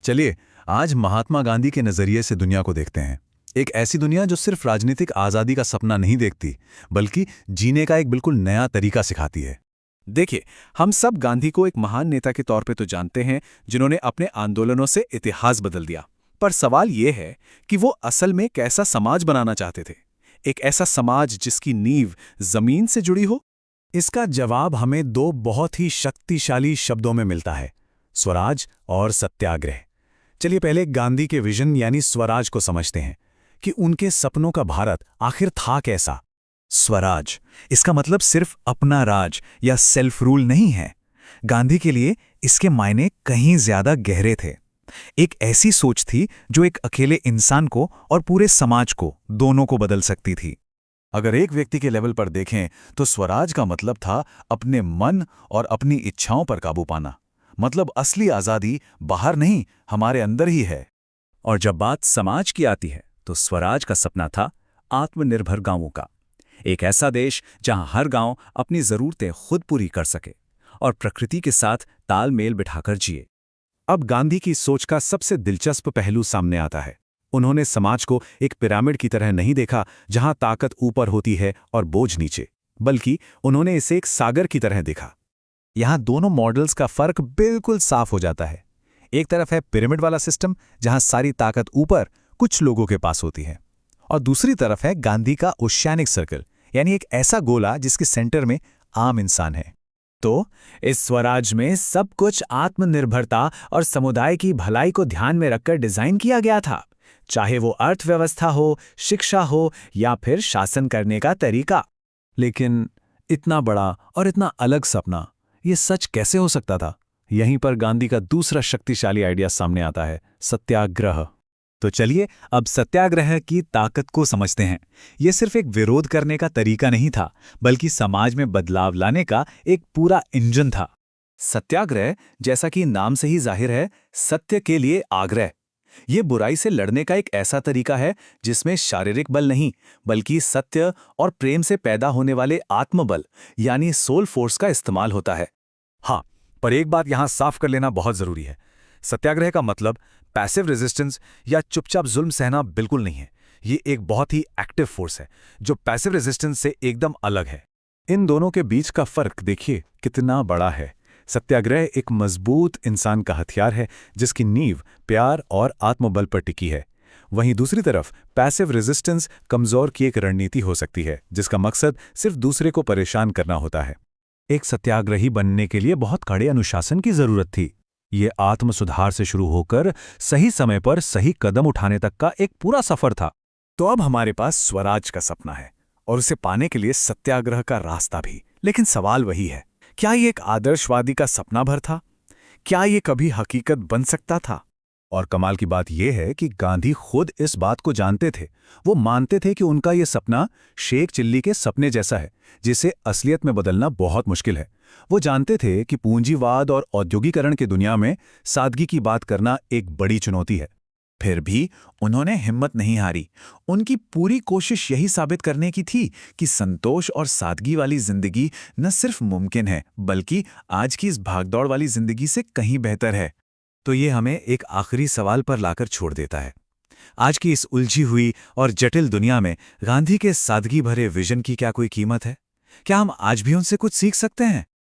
चलिए, आज महात्मा गांधी के नजरिए से दुनिया को देखते हैं। एक ऐसी दुनिया जो सिर्फ राजनीतिक आज़ादी का सपना नहीं देखती, बल्कि जीने का एक बिल्कुल नया तरीका सिखाती है। देखिए, हम सब गांधी को एक महान नेता के तौर पे तो जानते हैं, जिन्होंने अपने आंदोलनों से इतिहास बदल दिया। पर सवाल ये है कि वो असल में कैसा समाज बनाना चाहते थे? एक ऐसा समाज जिसकी नींव जमीन से जुड़ी हो? इसका जवाब हमें दो बहुत ही शक्तिशाली शब्दों में मिलता है, स्वराज और सत्याग्रह। चलिए पहले गांधी के विजन यानी स्वराज को समझते हैं कि उनके सपनों का भारत आखिर था कैसा। स्वराज, इसका मतलब सिर्फ अपना राज या सेल्फ रूल नहीं है। गांधी के लिए इसके मायने कहीं ज्यादा गहरे थे। एक ऐसी सोच थी जो एक अकेले इंसान को और पूरे समाज को, दोनों को बदल सकती थी। अगर एक व्यक्ति के लेवल पर देखें तो स्वराज का मतलब था अपने मन और अपनी इच्छाओं पर काबू पाना। मतलब असली आज़ादी बाहर नहीं, हमारे अंदर ही है। और जब बात समाज की आती है तो स्वराज का सपना था आत्मनिर्भर गांवों का। एक ऐसा देश जहां हर गांव अपनी जरूरतें खुद पूरी कर सके और प्रकृति के साथ तालमेल बिठाकर जिए। अब गांधी की सोच का सबसे दिलचस्प पहलू सामने आता है। उन्होंने समाज को एक पिरामिड की तरह नहीं देखा जहां ताकत ऊपर होती है और बोझ नीचे, बल्कि उन्होंने इसे एक सागर की तरह देखा। यहां दोनों मॉडल्स का फर्क बिल्कुल साफ हो जाता है। एक तरफ है पिरामिड वाला सिस्टम जहां सारी ताकत ऊपर कुछ लोगों के पास होती है, और दूसरी तरफ है गांधी का ओशियानिक सर्कल, यानी एक ऐसा गोला जिसके सेंटर में आम इंसान है। तो इस स्वराज में सब कुछ आत्मनिर्भरता और समुदाय की भलाई को ध्यान में रखकर डिजाइन किया गया था, चाहे वो अर्थव्यवस्था हो, शिक्षा हो या फिर शासन करने का तरीका। लेकिन इतना बड़ा और इतना अलग सपना, ये सच कैसे हो सकता था? यहीं पर गांधी का दूसरा शक्तिशाली आइडिया सामने आता है, सत्याग्रह। तो चलिए अब सत्याग्रह की ताकत को समझते हैं। यह सिर्फ एक विरोध करने का तरीका नहीं था, बल्कि समाज में बदलाव लाने का एक पूरा इंजन था। सत्याग्रह, जैसा कि नाम से ही जाहिर है, सत्य के लिए आग्रह। ये बुराई से लड़ने का एक ऐसा तरीका है जिसमें शारीरिक बल नहीं, बल्कि सत्य और प्रेम से पैदा होने वाले आत्मबल यानी सोल फोर्स का इस्तेमाल होता है। हाँ, पर एक बात यहां साफ कर लेना बहुत जरूरी है। सत्याग्रह का मतलब पैसिव रेजिस्टेंस या चुपचाप जुल्म सहना बिल्कुल नहीं है। ये एक बहुत ही एक्टिव फोर्स है जो पैसिव रेजिस्टेंस से एकदम अलग है। इन दोनों के बीच का फर्क देखिए कितना बड़ा है। सत्याग्रह एक मजबूत इंसान का हथियार है जिसकी नींव प्यार और आत्मबल पर टिकी है। वहीं दूसरी तरफ पैसिव रेजिस्टेंस कमजोर की एक रणनीति हो सकती है जिसका मकसद सिर्फ दूसरे को परेशान करना होता है। एक सत्याग्रही बनने के लिए बहुत कड़े अनुशासन की जरूरत थी। ये आत्म सुधार से शुरू होकर सही समय पर सही कदम उठाने तक का एक पूरा सफर था। तो अब हमारे पास स्वराज का सपना है और उसे पाने के लिए सत्याग्रह का रास्ता भी। लेकिन सवाल वही है, क्या ये एक आदर्शवादी का सपना भर था? क्या ये कभी हकीकत बन सकता था? और कमाल की बात यह है कि गांधी खुद इस बात को जानते थे। वो मानते थे कि उनका ये सपना शेख चिल्ली के सपने जैसा है, जिसे असलियत में बदलना बहुत मुश्किल है। वो जानते थे कि पूंजीवाद और औद्योगिकरण की दुनिया में सादगी की बात करना एक बड़ी चुनौती है। फिर भी उन्होंने हिम्मत नहीं हारी। उनकी पूरी कोशिश यही साबित करने की थी कि संतोष और सादगी वाली जिंदगी न सिर्फ मुमकिन है, बल्कि आज की इस भागदौड़ वाली जिंदगी से कहीं बेहतर है। तो ये हमें एक आखिरी सवाल पर लाकर छोड़ देता है। आज की इस उलझी हुई और जटिल दुनिया में गांधी के सादगी भरे विजन की क्या कोई कीमत है? क्या हम आज भी उनसे कुछ सीख सकते हैं?